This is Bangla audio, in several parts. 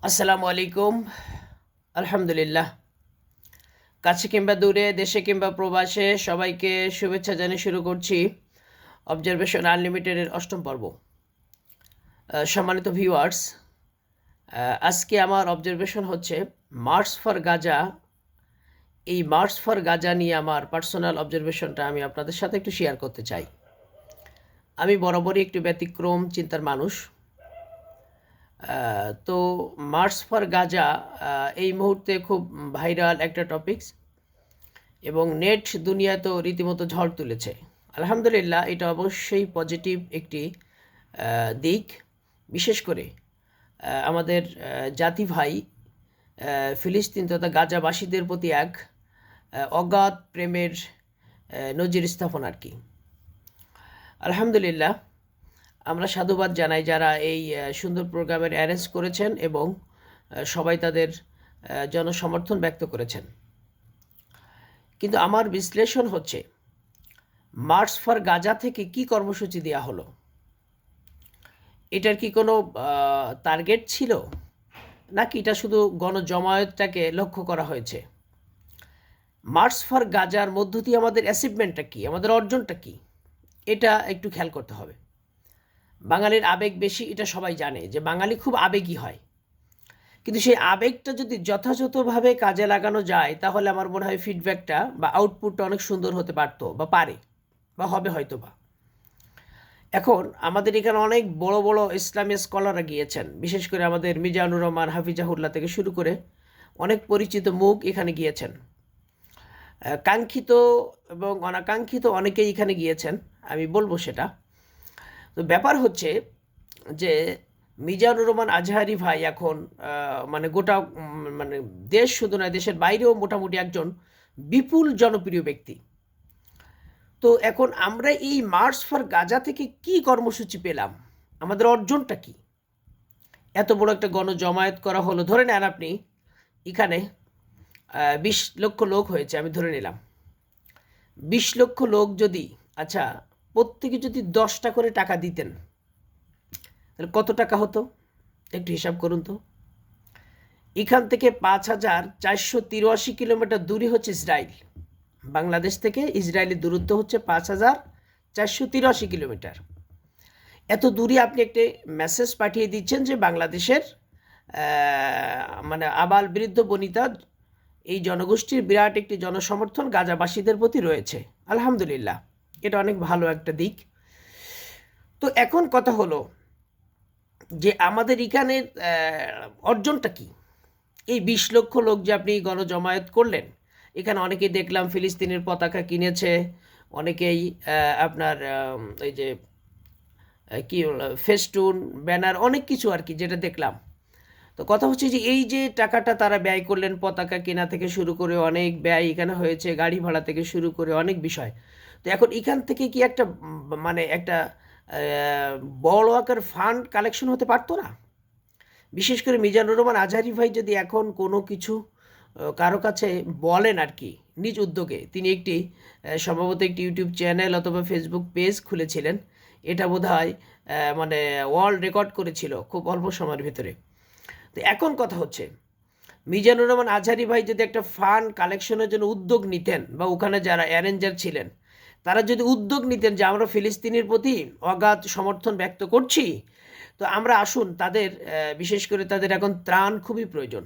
আসসালামু আলাইকুম। আলহামদুলিল্লাহ। কাছে কিংবা দূরে, দেশে কিংবা প্রবাসে সবাইকে শুভেচ্ছা জানিয়ে শুরু করছি অবজারভেশন আনলিমিটেডের অষ্টম পর্ব। সম্মানিত ভিউয়ার্স, আজকে আমার অবজারভেশন হচ্ছে মার্চ ফর গাজা। এই মার্চ ফর গাজা নিয়ে আমার পার্সোনাল অবজারভেশনটা আমি আপনাদের সাথে একটু শেয়ার করতে চাই। আমি বরাবরই একটু ব্যতিক্রম চিন্তার মানুষ। তো মার্চ ফর গাজা এই মুহূর্তে খুব ভাইরাল একটা টপিকস এবং নেট দুনিয়া তো রীতিমতো ঝড় তুলেছে। আলহামদুলিল্লাহ, এটা অবশ্যই পজিটিভ একটি দিক। বিশেষ করে আমাদের জাতি ভাই ফিলিস্তিন তথা গাজাবাসীদের প্রতি এক অগাধ প্রেমের নজির স্থাপন আর কি। আলহামদুলিল্লাহ, আমরা সাধুবাদ জানাই যারা এই সুন্দর প্রোগ্রামের অ্যারেঞ্জ করেছেন এবং সবাই তাদের জনসমর্থন ব্যক্ত করেছেন। কিন্তু আমার বিশ্লেষণ হচ্ছে, মার্চ ফর গাজা থেকে কি কর্মসূচি দেওয়া হলো? এটার কি কোনো টার্গেট ছিল, নাকি এটা শুধু গণজমায়েতটাকে লক্ষ্য করা হয়েছে? মার্চ ফর গাজার মধ্য দিয়ে আমাদের অ্যাচিভমেন্টটা কী, আমাদের অর্জনটা কী, এটা একটু খেয়াল করতে হবে। বাঙালির আবেগ বেশি, এটা সবাই জানে যে বাঙালি খুব আবেগী হয়। কিন্তু সেই আবেগটা যদি যথাযথভাবে কাজে লাগানো যায়, তাহলে আমার মনে হয় ফিডব্যাকটা বা আউটপুটটা অনেক সুন্দর হতে পারতো বা পারে বা হবে হয়তো বা। এখন আমাদের এখানে অনেক বড় বড় ইসলামী স্কলাররা গিয়েছেন, বিশেষ করে আমাদের মিজানুর রহমান, হাফিজাহুল্লাহ থেকে শুরু করে অনেক পরিচিত মুখ এখানে গিয়েছেন। কাঙ্ক্ষিত এবং অনাকাঙ্ক্ষিত অনেকেই এখানে গিয়েছেন, আমি বলবো সেটা। তো ব্যাপার হচ্ছে যে মিজানুর রহমান আজহারি ভাই এখন মানে গোটা মানে দেশ শুধু নয়, দেশের বাইরেও মোটামুটি একজন বিপুল জনপ্রিয় ব্যক্তি। তো এখন আমরা এই মার্চ ফর গাজা থেকে কি কর্মসূচি পেলাম, আমাদের অর্জনটা কি? এত বড় একটা গণজমায়েত করা হলো, ধরে নেন আপনি এখানে ২০ লক্ষ লোক হয়েছে, আমি ধরে নিলাম ২০ লক্ষ লোক যদি, আচ্ছা, প্রত্যেকে যদি ১০টা করে টাকা দিতেন, তাহলে কত টাকা হতো? একটু হিসাব করুন তো। এখান থেকে ৫,৪৮৩ কিলোমিটার দূরে হচ্ছে ইসরায়েল। বাংলাদেশ থেকে ইসরায়েলের দূরত্ব হচ্ছে ৫,৪৮৩ কিলোমিটার। এত দূরে আপনি একটি মেসেজ পাঠিয়ে দিচ্ছেন যে বাংলাদেশের মানে আবাল বৃদ্ধ বনিতা এই জনগোষ্ঠীর বিরাট একটি জনসমর্থন গাজাবাসীদের প্রতি রয়েছে। আলহামদুলিল্লাহ, এটা অনেক ভালো একটা দিক। তো এখন কথা হলো যে আমাদের এখানের অর্জনটা কি? এই ২০ লক্ষ লোক যে আপনি গণজমায়েত করলেন, এখানে অনেকেই দেখলাম ফিলিস্তিনের পতাকা কিনেছে, অনেকেই আপনার এই যে কি ফেস্টুন, ব্যানার, অনেক কিছু আর কি, যেটা দেখলাম। তো কথা হচ্ছে যে এই যে টাকাটা তারা ব্যয় করলেন, পতাকা কেনা থেকে শুরু করে অনেক ব্যয় এখানে হয়েছে, গাড়ি ভাড়া থেকে শুরু করে অনেক বিষয়। তো এখন এখান থেকে কি একটা মানে একটা বড় আকার ফান্ড কালেকশন হতে পারতো না? বিশেষ করে মিজানুর রহমান আজহারি ভাই যদি এখন কোনো কিছু কারো কাছে বলেন আর কি, নিজ উদ্যোগে, তিনি একটি সম্ভবত একটি ইউটিউব চ্যানেল অথবা ফেসবুক পেজ খুলেছিলেন। এটা বোধহয় মানে ওয়ার্ল্ড রেকর্ড করেছিল খুব অল্প সময়ের ভেতরে। তো এখন কথা হচ্ছে, মিজানুর রহমান আজহারি ভাই যদি একটা ফান্ড কালেকশনের জন্য উদ্যোগ নিতেন, বা ওখানে যারা অ্যারেঞ্জার ছিলেন তারা যদি উদ্যোগ নিতেন যে আমরা ফিলিস্তিনের প্রতি অগাধ সমর্থন ব্যক্ত করছি, তো আমরা আসুন তাদের বিশেষ করে তাদের এখন ত্রাণ খুবই প্রয়োজন।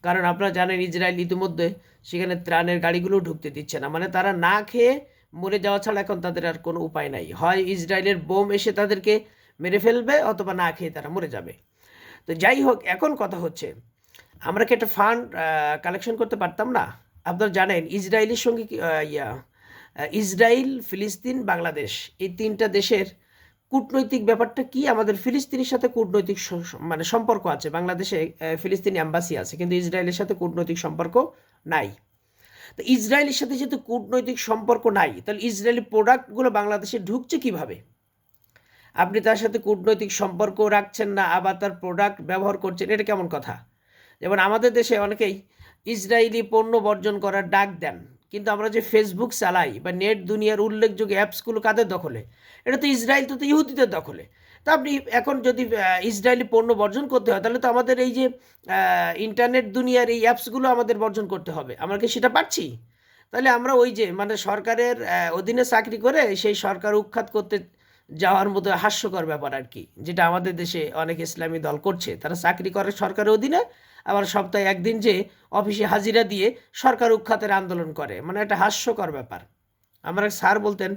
কারণ আপনারা জানেন ইসরায়েল ইতিমধ্যে সেখানে ত্রাণের গাড়িগুলো ঢুকতে দিচ্ছে না, মানে তারা না খেয়ে মরে যাওয়া ছাড়া এখন তাদের আর কোনো উপায় নাই। হয় ইসরায়েলের বোম এসে তাদেরকে মেরে ফেলবে, অথবা না খেয়ে তারা মরে যাবে। তো যাই হোক, এখন কথা হচ্ছে আমরা কি একটা ফান্ড কালেকশন করতে পারতাম না? আপনারা জানেন ইসরায়েলের সঙ্গে ইসরায়েল, ফিলিস্তিন, বাংলাদেশ, এই তিনটা দেশের কূটনৈতিক ব্যাপারটা কি? আমাদের ফিলিস্তিনের সাথে কূটনৈতিক মানে সম্পর্ক আছে, বাংলাদেশে ফিলিস্তিনি অ্যাম্বাসি আছে, কিন্তু ইসরায়েলের সাথে কূটনৈতিক সম্পর্ক নাই। তো ইসরায়েলের সাথে যেহেতু কূটনৈতিক সম্পর্ক নাই, তাহলে ইসরায়েলি প্রোডাক্টগুলো বাংলাদেশে ঢুকছে কিভাবে? আপনি তার সাথে কূটনৈতিক সম্পর্ক রাখছেন না, আবার তার প্রোডাক্ট ব্যবহার করছেন, এটা কেমন কথা? যেমন আমাদের দেশে অনেকেই ইসরায়েলি পণ্য বর্জন করার ডাক দেন, কিন্তু আমরা যে ফেসবুক চালাই বা নেট দুনিয়ার উল্লেখযোগ্য অ্যাপসগুলো কাদের দখলে? এটা তো ইসরায়েল, তো ইহুদিদের দখলে। তা আপনি এখন যদি ইসরায়েলি পণ্য বর্জন করতে হয়, তাহলে তো আমাদের এই যে ইন্টারনেট দুনিয়ার এই অ্যাপসগুলো আমাদের বর্জন করতে হবে। আমরা কি সেটা পারছি? তাহলে আমরা ওই যে মানে সরকারের অধীনে চাকরি করে সেই সরকার উৎখাত করতে যাওয়ার মতো হাস্যকর ব্যাপার আর কি, যেটা আমাদের দেশে অনেক ইসলামী দল করছে। তারা চাকরি করে সরকারের অধীনে, আবার সপ্তাহে একদিন যে অফিসে হাজিরা দিয়ে সরকার উৎখাতের আন্দোলন করে, মানে একটা হাস্যকর ব্যাপার। আমার এক স্যার বলতেন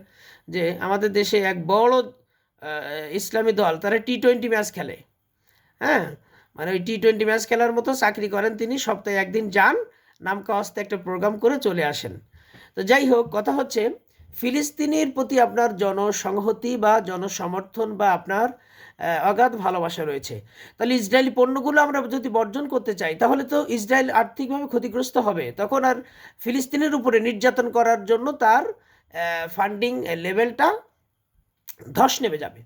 যে আমাদের দেশে এক বড় ইসলামী দল, তারা টি-20 ম্যাচ খেলে। হ্যাঁ, মানে ওই টি-20 ম্যাচ খেলার মতো চাকরি করেন তিনি, সপ্তাহে একদিন যান, নামকা অস্তে একটা প্রোগ্রাম করে চলে আসেন। তো যাই হোক, কথা হচ্ছে ফিলিস্তিনির প্রতি আপনার জনসংহতি বা জনসমর্থন বা আপনার অগাধ ভালোবাসা রয়েছে। তাহলে ইসরায়েলি পণ্যগুলো আমরা যদি বর্জন করতে চাই, তাহলে তো ইসরায়েল আর্থিকভাবে ক্ষতিগ্রস্ত হবে। তখন আর ফিলিস্তিনের উপরে নির্যাতন করার জন্য তার ফান্ডিং লেভেলটা ধস নেমে যাবে।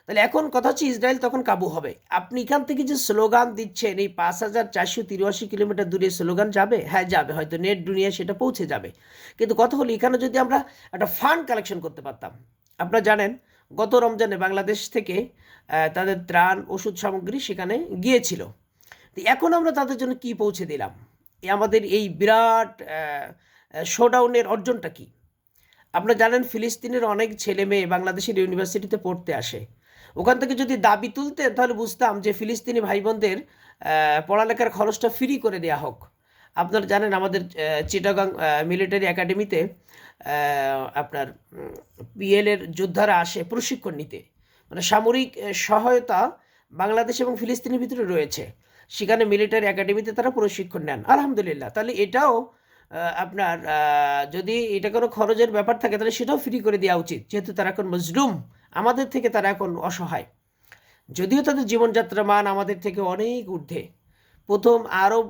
তাহলে এখন কথা হচ্ছে ইসরায়েল তখন কাবু হবে। আপনি এখান থেকে যে স্লোগান দিচ্ছেন, এই 5,483 কিলোমিটার দূরে স্লোগান যাবে, হ্যাঁ যাবে, হয়তো নেট দুনিয়া সেটা পৌঁছে যাবে। কিন্তু কথা হলো এখানে যদি আমরা একটা ফান্ড কালেকশন করতে পারতাম। আপনারা জানেন গত রমজানে বাংলাদেশ থেকে তাদের ত্রাণ ওষুধ সামগ্রী সেখানে গিয়েছিল। তো এখন আমরা তাদের জন্য কি পৌঁছে দিলাম? আমাদের এই বিরাট শোডাউনের অর্জনটা কি? আপনারা জানেন ফিলিস্তিনের অনেক ছেলে মেয়ে বাংলাদেশের ইউনিভার্সিটিতে পড়তে আসে। ওখান থেকে যদি দাবি তুলতেন তাহলে বুঝতাম যে ফিলিস্তিনি ভাই বোনদের পড়ালেখার খরচটা ফ্রি করে দেওয়া হোক। আপনারা জানেন আমাদের চিটাগাং মিলিটারি একাডেমিতে আপনার পিএলের যোদ্ধারা আসে প্রশিক্ষণ নিতে, মানে সামরিক সহায়তা বাংলাদেশ এবং ফিলিস্তিনের ভিতরে রয়েছে। সেখানে মিলিটারি একাডেমিতে তারা প্রশিক্ষণ নেন, আলহামদুলিল্লাহ। তাহলে এটাও আপনার যদি এটা কোনো খরচের ব্যাপার থাকে তাহলে সেটাও ফ্রি করে দেওয়া উচিত, যেহেতু তারা এখন মজলুম, আমাদের থেকে তারা এখন অসহায়। যদিও তাদের জীবনযাত্রার মান আমাদের থেকে অনেক ঊর্ধ্বে। প্রথম আরব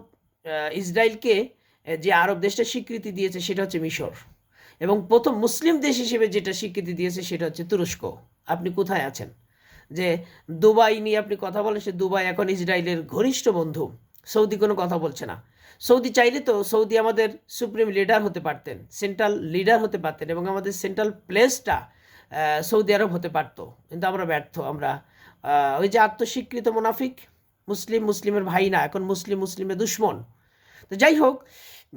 ইসরায়েলকে যে আরব দেশটা স্বীকৃতি দিয়েছে সেটা হচ্ছে মিশর, এবং প্রথম মুসলিম দেশ হিসেবে যেটা স্বীকৃতি দিয়েছে সেটা হচ্ছে তুরস্ক। আপনি কোথায় আছেন? যে দুবাই নিয়ে আপনি কথা বলেন, সে দুবাই এখন ইসরায়েলের ঘনিষ্ঠ বন্ধু। সৌদি কোনো কথা বলছে না। সৌদি চাইলে তো সৌদি আমাদের সুপ্রিম লিডার হতে পারতেন, সেন্ট্রাল লিডার হতে পারতেন, এবং আমাদের সেন্ট্রাল প্লেসটা সৌদি আরব হতে পারত। কিন্তু আমরা ব্যর্থ। আমরা ওই যে আত্মস্বীকৃত মুনাফিক, মুসলিম মুসলিমের ভাই না, এখন মুসলিম মুসলিমের দুশ্মন। তো যাই হোক,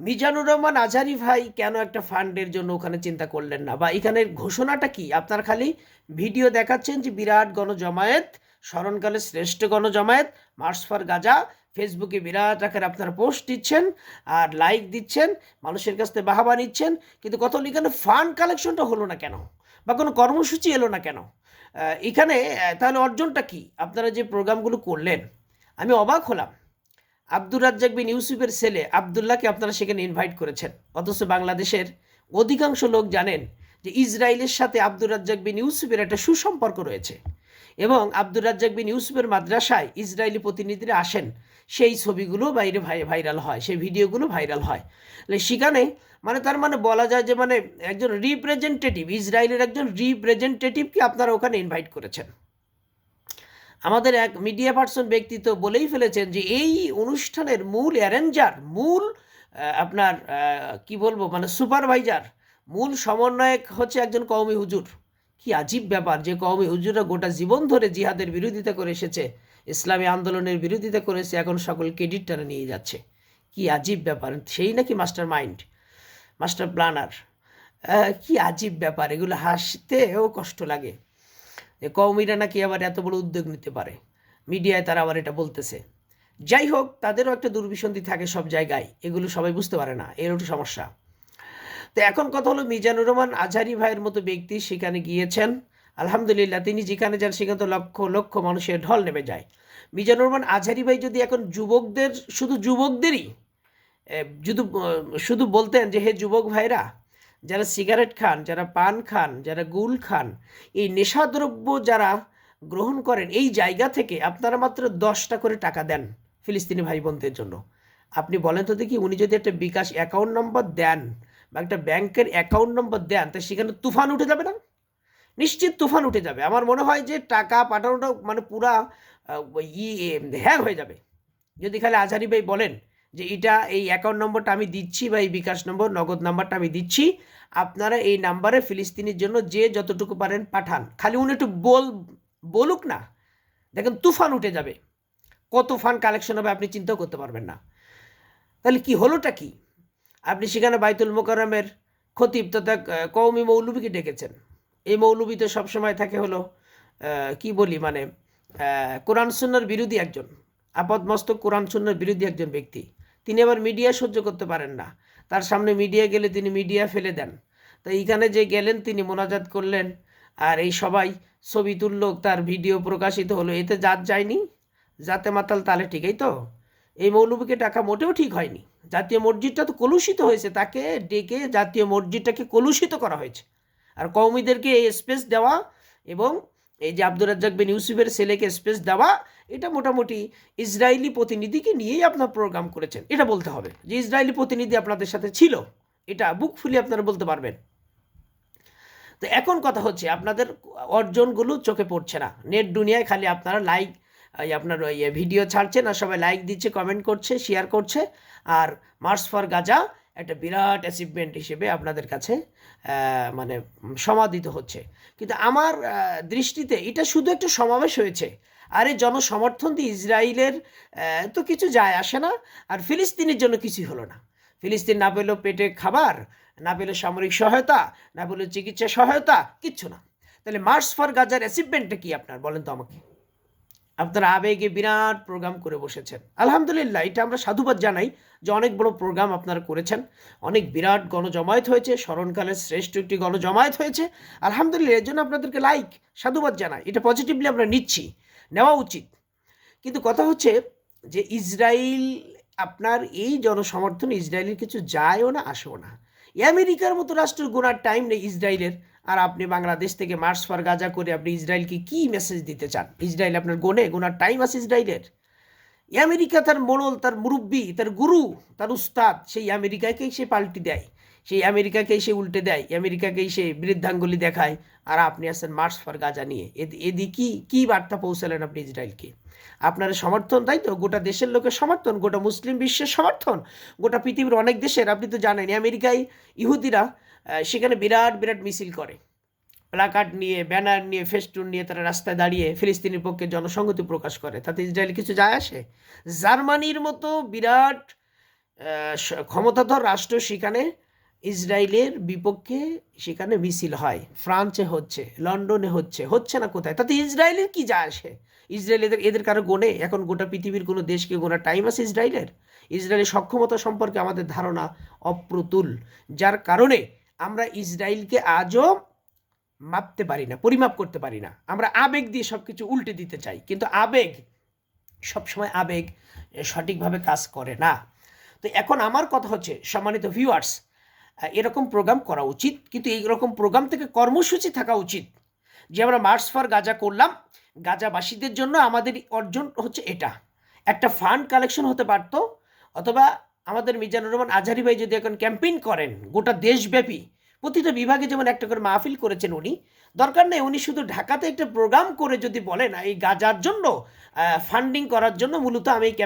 মিজানুর রহমান আজহারি ভাই কেন একটা ফান্ডের জন্য ওখানে চিন্তা করলেন না, বা এখানের ঘোষণাটা কি? আপনার খালি ভিডিও দেখাচ্ছেন যে বিরাট গণজমায়েত, স্মরণকালে শ্রেষ্ঠ গণজমায়েত, মার্চ ফর গাজা, ফেসবুকে বিরাট আকারে আপনারা পোস্ট দিচ্ছেন আর লাইক দিচ্ছেন, মানুষের কাছ থেকে বাহাবা নিচ্ছেন, কিন্তু কত এখানে ফান্ড কালেকশনটা হলো না কেন, বা কোনো কর্মসূচি এলো না কেন? এখানে তাহলে অর্জনটা কি? আপনারা যে প্রোগ্রামগুলো করলেন, আমি অবাক হলাম। আব্দুর রাজ্জাক বিন ইউসুফের ছেলে আবদুল্লাহকে আপনারা সেখানে ইনভাইট করেছেন, অথচ বাংলাদেশের অধিকাংশ লোক জানেন যে ইসরায়েলের সাথে আব্দুর রাজ্জাক বিন ইউসুফের একটা সুসম্পর্ক রয়েছে, এবং আব্দুর রাজ্জাক বিন ইউসুফের মাদ্রাসায় ইসরায়েলি প্রতিনিধিরা আসেন, সেই ছবিগুলো বাইরে ভাইরাল হয়, সেই ভিডিওগুলো ভাইরাল হয়। সেখানে মানে তার মানে বলা যায় যে মানে একজন রিপ্রেজেন্টেটিভ, ইসরায়েলের একজন রিপ্রেজেন্টেটিভকে আপনারা ওখানে ইনভাইট করেছেন। আমাদের এক মিডিয়া পার্সন ব্যক্তি তো বলেই ফেলেছেন যে এই অনুষ্ঠানের মূল অ্যারেঞ্জার, মূল আপনার কি বলবো মানে সুপারভাইজার, মূল সমন্বয়ক হচ্ছে একজন কওমি হুজুর। কি আজীব ব্যাপার যে কওমি হুজুররা গোটা জীবন ধরে জিহাদের বিরোধিতা করে এসেছে, ইসলামী আন্দোলনের বিরোধিতা করেছে, এখন সকল ক্রেডিটটা নিয়ে যাচ্ছে। কি আজীব ব্যাপার, সেই নাকি মাস্টার মাইন্ড, মাস্টার প্ল্যানার। কি আজীব ব্যাপার, এগুলো হাসতেও কষ্ট লাগে। কওমিরা নাকি আবার এত বড় উদ্যোগ নিতে পারে, মিডিয়ায় তারা আবার এটা বলতেছে। যাই হোক, তাদেরও একটা দুর্বিসন্ধি থাকে সব জায়গায়, এগুলো সবাই বুঝতে পারে না, এর একটু সমস্যা। তো এখন কথা হলো, মিজানুর রহমান আজহারি ভাইয়ের মতো ব্যক্তি সেখানে গিয়েছেন, আলহামদুলিল্লাহ। তিনি যেখানে যান সেখানে তো লক্ষ লক্ষ মানুষের ঢল নেমে যায়। মিজানুর রহমান আজহারি ভাই যদি এখন যুবকদের, শুধু যুবকদেরই শুধু বলতেন যে হে যুবক ভাইরা, যারা সিগারেট খান, যারা পান খান, যারা গুল খান, এই নেশাদ্রব্য যারা গ্রহণ করেন, এই জায়গা থেকে আপনারা মাত্র 10টা করে টাকা দেন ফিলিস্তিনি ভাই বোনদের জন্য। আপনি বলেন তো দেখি, উনি যদি একটা বিকাশ অ্যাকাউন্ট নম্বর দেন বা একটা ব্যাংকের অ্যাকাউন্ট নম্বর দেন, তাই সেখানে তুফান উঠে যাবে না? নিশ্চিত তুফান উঠে যাবে। আমার মনে হয় যে টাকা পাঠানোটা মানে পুরা হ্যাং হয়ে যাবে। যদি খালি আজহারি ভাই বলেন যে এটা এই অ্যাকাউন্ট নম্বরটা আমি দিচ্ছি, বা এই বিকাশ নম্বর, নগদ নাম্বারটা আমি দিচ্ছি, আপনারা এই নাম্বারে ফিলিস্তিনির জন্য যে যতটুকু পারেন পাঠান, খালি উনি একটু বলুক না, দেখেন তুফান উঠে যাবে, কত ফান্ড কালেকশন হবে আপনি চিন্তাও করতে পারবেন না। তাহলে কি হলোটা কি? আপনি সেখানে বাইতুল মোকাররমের খতিব তথা কওমি মৌলবীকে ডেকেছেন। এই মৌলবী তো সবসময় থাকে হলো কি বলি মানে কোরআন সুন্নাহর বিরোধী একজন, আপাদমস্তক কোরআন সুন্নাহর বিরোধী একজন ব্যক্তি। তিনি আবার মিডিয়া সহ্য করতে পারেন না, তার সামনে মিডিয়া গেলে তিনি মিডিয়া ফেলে দেন। তো এইখানে যে গেলেন তিনি মোনাজাত করলেন, আর এই সবাই ছবি তুলল, তার ভিডিও প্রকাশিত হলো, এতে জাত যায়নি? জাতে মাতাল তালে ঠিকই তো। এই মৌলবীকে টাকা মোটেও ঠিক হয়নি। জাতীয় মসজিদটা তো কলুষিত হয়েছে, তাকে ডেকে জাতীয় মসজিদটাকে কলুষিত করা হয়েছে। আর কওমিদেরকে এই স্পেস দেওয়া এবং এই যে আব্দুর রাজ্জাক বিন ইউসুফের ছেলেকে স্পেস দেওয়া, এটা মোটামুটি ইসরায়েলি প্রতিনিধিকে নিয়েই আপনার প্রোগ্রাম করেছেন, এটা বলতে হবে যে ইসরায়েলি প্রতিনিধি আপনাদের সাথে ছিল, এটা বুক ফুলি আপনারা বলতে পারবেন। তো এখন কথা হচ্ছে আপনাদের অর্জনগুলো চোখে পড়ছে না। নেট দুনিয়ায় খালি আপনারা লাইক, আপনার ওই ভিডিও ছাড়ছেন আর সবাই লাইক দিচ্ছে, কমেন্ট করছে, শেয়ার করছে, আর মার্চ ফর গাজা একটা বিরাট অ্যাচিভমেন্ট হিসেবে আপনাদের কাছে মানে সমাদিত হচ্ছে। কিন্তু আমার দৃষ্টিতে এটা শুধু একটা সমাবেশ হয়েছে, আর এই জনসমর্থন দিয়ে ইসরায়েলের তো কিছু যায় আসে না, আর ফিলিস্তিনের জন্য কিছুই হলো না। ফিলিস্তিন না পেলেও পেটে খাবার, না পেলেও সামরিক সহায়তা, না পেলেও চিকিৎসা সহায়তা, কিচ্ছু না। তাহলে মার্চ ফর গাজার অ্যাচিভমেন্টটা কি আপনার বলেন তো আমাকে? আপনারা আবেগে বিরাট প্রোগ্রাম করে বসেছেন, আলহামদুলিল্লাহ, এটা আমরা সাধুবাদ জানাই যে অনেক বড় প্রোগ্রাম আপনারা করেছেন, অনেক বিরাট গণজমায়েত হয়েছে, স্মরণকালের শ্রেষ্ঠ একটি গণজমায়েত হয়েছে, আলহামদুলিল্লাহ, এর জন্য আপনাদেরকে লাইক সাধুবাদ জানাই, এটা পজিটিভলি আমরা নিচ্ছি, নেওয়া উচিত। কিন্তু কথা হচ্ছে যে ইসরায়েল, আপনার এই জনসমর্থন ইসরায়েলের কিছু যায়ও না আসেও না। আমেরিকার মতো রাষ্ট্রের গোনার টাইম নেই ইসরায়েলের, আর আপনি বাংলাদেশ থেকে মার্চ ফর গাজা করে আপনি ইসরায়েলকে কি মেসেজ দিতে চান? ইসরায়েল আপনার গোনার টাইম আছে ইসরায়েলের? আমেরিকা তার মোড়ল, তার মুরব্বী, তার গুরু, তার উস্তাদ, সেই আমেরিকাকেই সে পাল্টি দেয়, সেই আমেরিকাকেই সে উল্টে দেয়, আমেরিকাকেই সে বৃদ্ধাঙ্গুলি দেখায়, আর আপনি আছেন মার্চ ফর গাজা নিয়ে। এদি কি বার্তা পৌঁছালেন আপনি ইসরায়েলকে? আপনার সমর্থন, তাই তো, গোটা দেশের লোকের সমর্থন, গোটা মুসলিম বিশ্বের সমর্থন, গোটা পৃথিবীর অনেক দেশের। আপনি তো জানেন আমেরিকায় ইহুদিরা সেখানে বিরাট বিরাট মিছিল করে, প্লাকার্ড নিয়ে, ব্যানার নিয়ে, ফেস্টুন নিয়ে তারা রাস্তায় দাঁড়িয়ে ফিলিস্তিনের পক্ষে জনসংহতি প্রকাশ করে, তাতে ইসরায়েল কিছু যায় আসে? জার্মানির মতো বিরাট ক্ষমতাধর রাষ্ট্র, সেখানে ইসরায়েলের বিপক্ষে সেখানে মিছিল হয়, ফ্রান্সে হচ্ছে, লন্ডনে হচ্ছে না কোথায়? তাতে ইসরায়েলের কি যায় আসে? ইসরায়েল এদের কারো গোনে? এখন গোটা পৃথিবীর কোনো দেশকে গোনার টাইম আছে ইসরায়েলের? ইসরায়েলের সক্ষমতা সম্পর্কে আমাদের ধারণা অপ্রতুল, যার কারণে আমরা ইসরায়েলকে আজও মাপতে পারি না, পরিমাপ করতে পারি না। আমরা আবেগ দিয়ে সব কিছু উল্টে দিতে চাই, কিন্তু আবেগ সবসময় সঠিকভাবে কাজ করে না। তো এখন আমার কথা হচ্ছে, সম্মানিত ভিউয়ার্স, এরকম প্রোগ্রাম করা উচিত, কিন্তু এইরকম প্রোগ্রাম থেকে কর্মসূচি থাকা উচিত যে আমরা মার্চ ফর গাজা করলাম, গাজাবাসীদের জন্য আমাদের অর্জন হচ্ছে এটা। একটা ফান্ড কালেকশন হতে পারতো, অথবা আমাদের মিজানুর রহমান আজহারি ভাই যদি এখন ক্যাম্পেইন করেন গোটা দেশব্যাপী, প্রতিটা বিভাগে যেমন একটা করে মাহফিল করেছেন উনি, দরকার নেই উনি শুধু ঢাকাতে একটা প্রোগ্রাম করে যদি বলেন এই গাজার জন্য ফান্ডিং করার জন্য মূলত আমি এই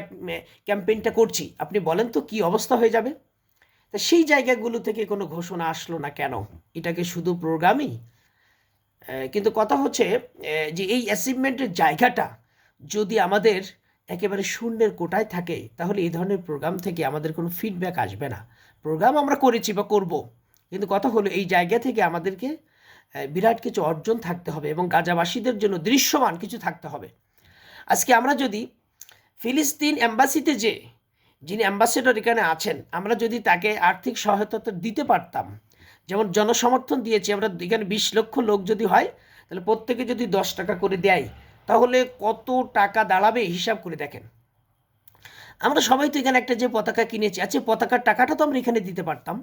ক্যাম্পেইনটা করছি, আপনি বলেন তো কি অবস্থা হয়ে যাবে? তা সেই জায়গাগুলো থেকে কোনো ঘোষণা আসলো না কেন? এটাকে শুধু প্রোগ্রামই? কিন্তু কথা হচ্ছে যে এই অ্যাচিভমেন্টের জায়গাটা যদি আমাদের একেবারে শূন্যের কোটায় থাকে, তাহলে এই ধরনের প্রোগ্রাম থেকে আমাদের কোনো ফিডব্যাক আসবে না। প্রোগ্রাম আমরা করেছি বা করব, কিন্তু কথা হলো এই জায়গা থেকে আমাদেরকে বিরাট কিছু অর্জন থাকতে হবে এবং গাজাবাসীদের জন্য দৃশ্যমান কিছু থাকতে হবে। আজকে আমরা যদি ফিলিস্তিন অ্যাম্বাসিতে যিনি অ্যাম্বাসেডর এখানে আছেন, আমরা যদি তাকে আর্থিক সহায়তা দিতে পারতাম, যেমন জনসমর্থন দিয়েছি আমরা, এখানে 20 লক্ষ লোক যদি হয়, তাহলে প্রত্যেকে যদি 10 টাকা করে দেয়, তাহলে কত টাকা দাঁড়াবে হিসাব করে দেখেন। আমরা সবাই তো এখানে একটা যে পতাকা কিনেছি, আচ্ছা পতাকার টাকাটা তো আমরা এখানে দিতে পারতাম,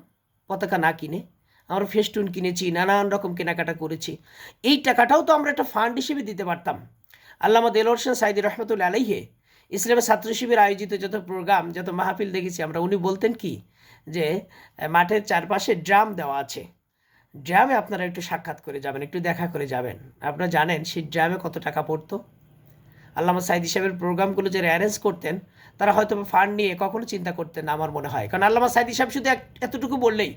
পতাকা না কিনে আমরা ফেস্টুন কিনেছি, নানান রকম কেনাকাটা করেছি, এই টাকাটাও তো আমরা একটা ফান্ড হিসেবে দিতে পারতাম। আল্লামা দেলোয়ার হোসেন সাঈদী রহমতুল্লাহ আলাইহি ইসলামের ছাত্র শিবির আয়োজিত যত প্রোগ্রাম, যত মাহফিল দেখেছি আমরা, উনি বলতেন কি যে মাঠের চারপাশে ড্রাম দেওয়া আছে, ড্রামে আপনারা একটু সাক্ষাৎ করে যাবেন, একটু দেখা করে যাবেন। আপনারা জানেন সেই ড্রামে কত টাকা পড়তো? আল্লামা সাঈদী সাহেবের প্রোগ্রামগুলো যারা অ্যারেঞ্জ করতেন, তারা হয়তো ফান্ড নিয়ে কখনো চিন্তা করতেন না আমার মনে হয়, কারণ আল্লামা সাঈদী সাহেব শুধু এতটুকু বললেই,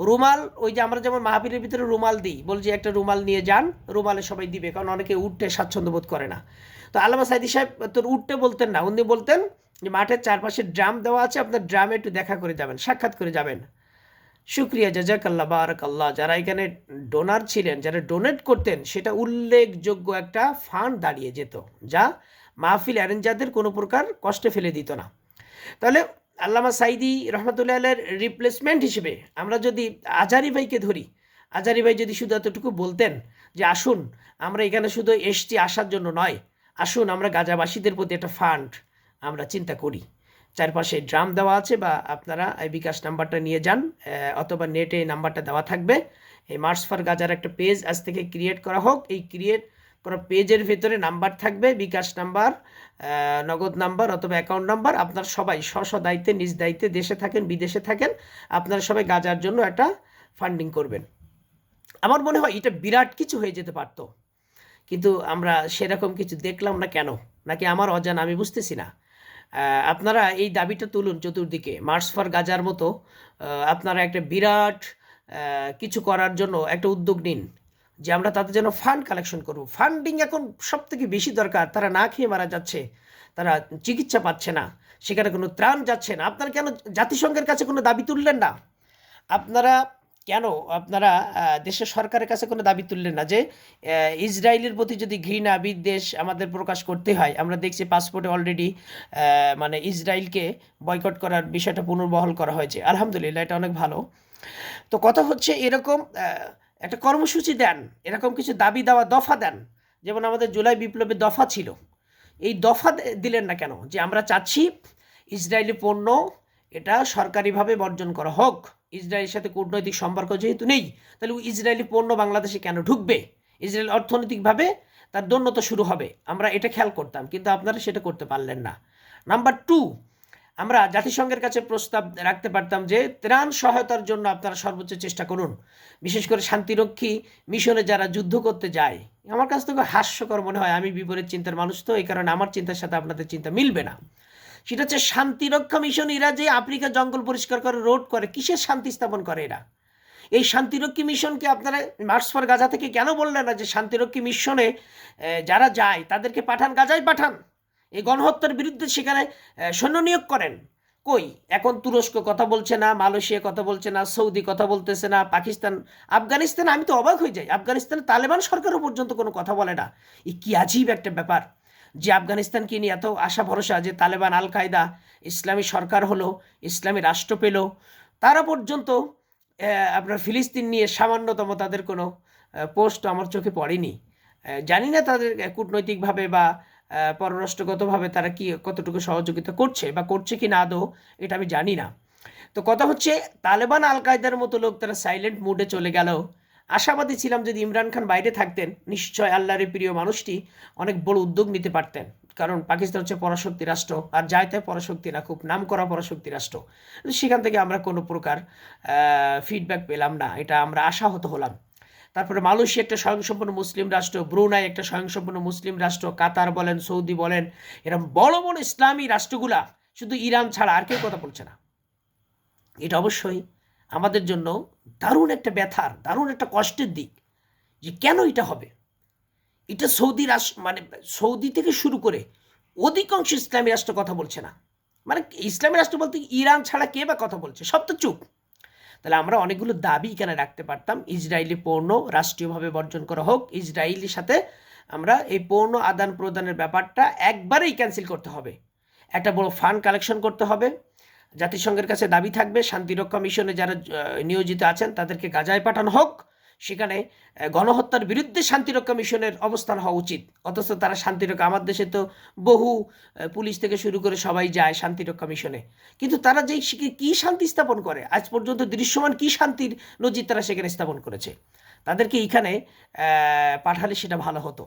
রুমাল, ওই যে আমরা যেমন মাহফিলের ভিতরে রুমাল দিই, বলছি একটা রুমাল নিয়ে যান, রুমালে সবাই দিবে, কারণ অনেকে উঠতে স্বাচ্ছন্দ্য বোধ করে না। তো আল্লামা সাঈদী সাহেব তোর উঠতে বলতেন না, উনি বলতেন যে মাঠের চারপাশে ড্রাম দেওয়া আছে, আপনার ড্রামে একটু দেখা করে যাবেন, সাক্ষাৎ করে যাবেন। শুক্রিয়া, জাজাকাল্লাহ, বারাকাল্লাহ। যারা এখানে ডোনার ছিলেন, যারা ডোনেট করতেন, সেটা উল্লেখযোগ্য একটা ফান্ড দাঁড়িয়ে যেত, যা মাহফিল অ্যারেঞ্জারদের কোনো প্রকার কষ্টে ফেলে দিত না। তাহলে আল্লামা সাঈদী রহমতুল্লাহ আলাইহির রিপ্লেসমেন্ট হিসেবে আমরা যদি আজারি ভাইকে ধরি, আজারি ভাই যদি শুধু এতটুকু বলতেন যে আসুন আমরা এখানে শুধু এসছি আসার জন্য নয়, আসুন আমরা গাজাবাসীদের প্রতি একটা ফান্ড আমরা চিন্তা করি, চারপাশে ড্রাম দেওয়া আছে, বা আপনারা এই বিকাশ নাম্বারটা নিয়ে যান, অথবা নেটে এই নাম্বারটা দেওয়া থাকবে। এই মার্চ ফর গাজার একটা পেজ আজ থেকে ক্রিয়েট করা হোক। এই ক্রিয়েট করা পেজের ভেতরে নাম্বার থাকবে, বিকাশ নাম্বার, নগদ নাম্বার অথবা অ্যাকাউন্ট নাম্বার। আপনার সবাই স্ব দায়িত্বে, নিজ দায়িত্বে, দেশে থাকেন বিদেশে থাকেন, আপনারা সবাই গাজার জন্য একটা ফান্ডিং করবেন। আমার মনে হয় এটা বিরাট কিছু হয়ে যেতে পারতো, কিন্তু আমরা সেরকম কিছু দেখলাম না। কেন? নাকি আমার অজানা, আমি বুঝতেছি না। আপনারা এই দাবিটা তুলুন চতুর্দিকে, মার্চ ফর গাজার মতো আপনারা একটা বিরাট কিছু করার জন্য একটা উদ্যোগ নিন, যে আমরা তাদের জন্য ফান্ড কালেকশন করব। ফান্ডিং এখন সব থেকে বেশি দরকার। তারা না খেয়ে মারা যাচ্ছে, তারা চিকিৎসা পাচ্ছে না, সেখানে কোনো ত্রাণ যাচ্ছে না। আপনারা কেন জাতিসংঘের কাছে কোনো দাবি তুললেন না? আপনারা কেন দেশের সরকারের কাছে কোনো দাবি তুললেন না যে ইসরায়েলের প্রতি যদি ঘৃণা বিদ্বেষ আমাদের প্রকাশ করতে হয়? আমরা দেখছি পাসপোর্টে অলরেডি মানে ইসরায়েলকে বয়কট করার বিষয়টা পুনর্বহাল করা হয়েছে, আলহামদুলিল্লাহ, এটা অনেক ভালো। তো কথা হচ্ছে এরকম একটা কর্মসূচি দেন, এরকম কিছু দাবি দেওয়া দফা দেন, যেমন আমাদের জুলাই বিপ্লবের দফা ছিল। এই দফা দিলেন না কেন? যে আমরা চাচ্ছি ইসরায়েলি পণ্য এটা সরকারিভাবে বর্জন করা হোক। ইসরায়েলের সাথে কূটনৈতিক সম্পর্ক যেহেতু নেই, তাহলে ইসরায়েলি পণ্য বাংলাদেশে কেন ঢুকবে? ইসরায়েল অর্থনৈতিকভাবে তার দৌন্যতা শুরু হবে, আমরা এটা খেয়াল করতাম, কিন্তু আপনারা সেটা করতে পারলেন না। নাম্বার 2, আমরা জাতিসংঘের কাছে প্রস্তাব রাখতে পারতাম যে ত্রাণ সহায়তার জন্য আপনারা সর্বোচ্চ চেষ্টা করুন, বিশেষ করে শান্তিরক্ষী মিশনে যারা যুদ্ধ করতে যায়। আমার কাছ থেকে হাস্যকর মনে হয়, আমি বিপরীত চিন্তার মানুষ, তো এই কারণে আমার চিন্তার সাথে আপনাদের চিন্তা মিলবে না। সেটা হচ্ছে শান্তিরক্ষা মিশন। এরা যে আফ্রিকা জঙ্গল পরিষ্কার করে, রোড করে, কিসের শান্তি স্থাপন করে এরা? এই শান্তিরক্ষী মিশনকে আপনারা মার্চ ফর গাজা থেকে কেন বললেন না যে শান্তিরক্ষী মিশনে যারা যায় তাদেরকে পাঠান, গাজায় পাঠান, এই গণহত্যার বিরুদ্ধে সেখানে সৈন্য নিয়োগ করেন? কই? এখন তুরস্ক কথা বলছে না, মালয়েশিয়া কথা বলছে না, সৌদি কথা বলতেছে না, পাকিস্তান, আফগানিস্তান, আমি তো অবাক হয়ে যাই, আফগানিস্তানে তালেবান সরকারও পর্যন্ত কোনো কথা বলে না। এই কি আজীব একটা ব্যাপার যে আফগানিস্তানকে নিয়ে এত আশা ভরসা যে তালেবান, আল কায়দা, ইসলামী সরকার হলো, ইসলামী রাষ্ট্র পেল, তারা পর্যন্ত আপনার ফিলিস্তিন নিয়ে সামান্যতম তাদের কোনো পোস্ট আমার চোখে পড়েনি। জানি না তাদের কূটনৈতিকভাবে বা পররাষ্ট্রগতভাবে তারা কি কতটুকু সহযোগিতা করছে বা করছে কি না আদৌ, এটা আমি জানি না। তো কথা হচ্ছে তালেবান, আল কায়দার মতো লোক তারা সাইলেন্ট মুডে চলে গেল। আশাবাদী ছিলাম যদি ইমরান খান বাইরে থাকতেন, নিশ্চয় আল্লাহর প্রিয় মানুষটি অনেক বড় উদ্যোগ নিতে পারতেন, কারণ পাকিস্তান হচ্ছে পরাশক্তি রাষ্ট্র, আর যায় তাই পরাশক্তি না, খুব নাম করা পরাশক্তি রাষ্ট্র। সেখান থেকে আমরা কোনো প্রকার ফিডব্যাক পেলাম না, এটা আমরা আশাহত হলাম। তারপরে মালয়েশিয়া একটা স্বয়ংসম্পূর্ণ মুসলিম রাষ্ট্র, ব্রুনাই একটা স্বয়ংসম্পূর্ণ মুসলিম রাষ্ট্র, কাতার বলেন, সৌদি বলেন, এরকম বড় বড় ইসলামী রাষ্ট্রগুলা শুধু ইরান ছাড়া আর কেউ কথা বলছে না। এটা অবশ্যই আমাদের জন্য দারুণ একটা ব্যথার, দারুণ একটা কষ্টের দিক যে কেন এটা হবে। এটা সৌদি রাষ্ট্র, মানে সৌদি থেকে শুরু করে অধিকাংশ ইসলামী রাষ্ট্র কথা বলছে না। মানে ইসলামী রাষ্ট্র বলতে ইরান ছাড়া কে বা কথা বলছে? সব তো চুপ। তাহলে আমরা অনেকগুলো দাবি এখানে রাখতে পারতাম। ইসরায়েলি পণ্য রাষ্ট্রীয়ভাবে বর্জন করা হোক, ইসরায়েলির সাথে আমরা এই পণ্য আদান প্রদানের ব্যাপারটা একবারেই ক্যান্সেল করতে হবে, একটা বড় ফান্ড কালেকশন করতে হবে, জাতিসংঘের কাছে দাবি থাকবে শান্তিরক্ষা মিশনে যারা নিয়োজিত আছেন তাদেরকে গাজায় পাঠানো হোক, সেখানে গণহত্যার বিরুদ্ধে শান্তিরক্ষা মিশনের অবস্থান হওয়া উচিত। অথচ তারা শান্তিরক্ষা, আমার দেশে তো বহু পুলিশ থেকে শুরু করে সবাই যায় শান্তিরক্ষা মিশনে, কিন্তু তারা যেই কী শান্তি স্থাপন করে, আজ পর্যন্ত দৃশ্যমান কী শান্তির নজির তারা সেখানে স্থাপন করেছে? তাদেরকে এখানে পাঠালে সেটা ভালো হতো।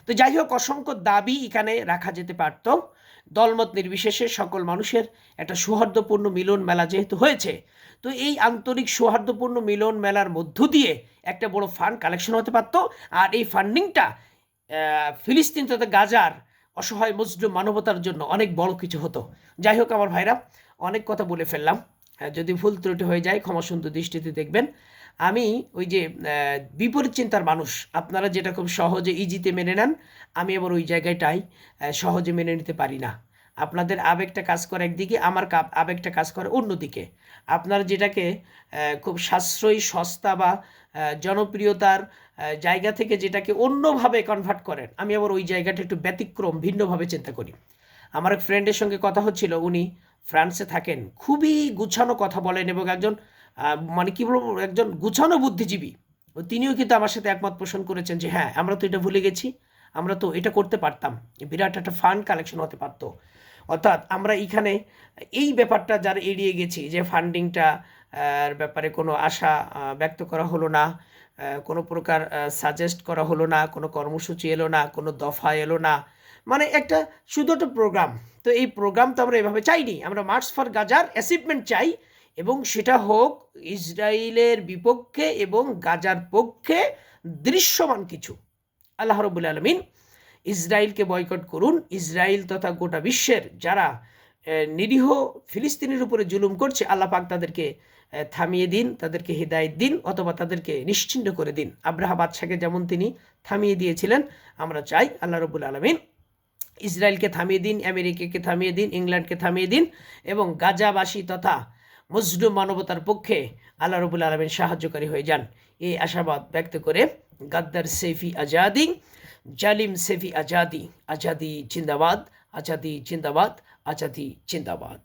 তো যাই হোক, অসংখ্য দাবি এখানে রাখা যেতে পারত, দলমত নির্বিশেষে সকল মানুষের একটা সৌহার্দ্যপূর্ণ মিলন মেলা যেহেতু হয়েছে, তো এই আন্তরিক সৌহার্দ্যপূর্ণ মিলন মেলার মধ্য দিয়ে একটা বড় ফান্ড কালেকশন হতে পারত। আর এই ফান্ডিংটা ফিলিস্তিন তথা গাজার অসহায় মুসলিম মানবতার জন্য অনেক বড় কিছু হতো। যাই হোক আমার ভাইরা, অনেক কথা বলে ফেললাম, যদি ভুল ত্রুটি হয়ে যায় ক্ষমা সুন্দর দৃষ্টিতে দেখবেন। আমি ওই যে বিপরীত চিন্তার মানুষ। আপনারা যেটা খুব সহজে ইজিতে মেনে নেন, আমি আবার ওই জায়গাটাই সহজে মেনে নিতে পারি না। আপনাদের আবেগটা কাজ করে একদিকে, আমার আবেগটা কাজ করে অন্যদিকে। আপনারা যেটাকে খুব সাশ্রয়ী, সস্তা বা জনপ্রিয়তার জায়গা থেকে যেটাকে অন্যভাবে কনভার্ট করেন, আমি আবার ওই জায়গাটা একটু ব্যতিক্রম, ভিন্নভাবে চিন্তা করি। আমার এক ফ্রেন্ডের সঙ্গে কথা হচ্ছিল, উনি ফ্রান্সে থাকেন, খুবই গুছানো কথা বলেন এবং একজন মানে কী বলবো, একজন গুছানো বুদ্ধিজীবী। তিনিও কিন্তু আমার সাথে একমত পোষণ করেছেন যে হ্যাঁ, আমরা তো এটা ভুলে গেছি, আমরা তো এটা করতে পারতাম, বিরাট একটা ফান্ড কালেকশন হতে পারতো। অর্থাৎ আমরা এইখানে এই ব্যাপারটা যারা এড়িয়ে গেছি, যে ফান্ডিংটা ব্যাপারে কোনো আশা ব্যক্ত করা হলো না, কোনো প্রকার সাজেস্ট করা হলো না, কোনো কর্মসূচি এলো না, কোনো দফা এলো না, মানে একটা শুধু একটা প্রোগ্রাম। তো এই প্রোগ্রাম তো আমরা এভাবে চাইনি, আমরা মার্চ ফর গাজার অ্যাচিভমেন্ট চাই, এবং সেটা হোক ইসরায়েলের বিপক্ষে এবং গাজার পক্ষে দৃশ্যমান কিছু। আল্লাহ রাব্বুল আলামিন ইসরায়েলকে বয়কট করুন। ইসরায়েল তথা গোটা বিশ্বের যারা নিরীহ ফিলিস্তিনের উপরে জুলুম করছে, আল্লাহ পাক তাদেরকে থামিয়ে দিন, তাদেরকে হিদায়াত দিন, অথবা তাদেরকে নিশ্চিহ্ন করে দিন। আব্রাহা বাদশাকে যেমন তিনি থামিয়ে দিয়েছিলেন, আমরা চাই আল্লাহ রাব্বুল আলামিন ইসরায়েলকে থামিয়ে দিন, আমেরিকাকে থামিয়ে দিন, ইংল্যান্ডকে থামিয়ে দিন, এবং গাজাবাসী তথা মজলুম মানবতার পক্ষে আল্লাহ রাব্বুল আলামিন সাহায্যকারী হয়ে যান, এই আশাবাদ ব্যক্ত করে গাদ্দার সেফি আজাদি, জালিম সেফি আজাদি, আজাদি জিন্দাবাদ, আজাদি জিন্দাবাদ, আজাদি জিন্দাবাদ।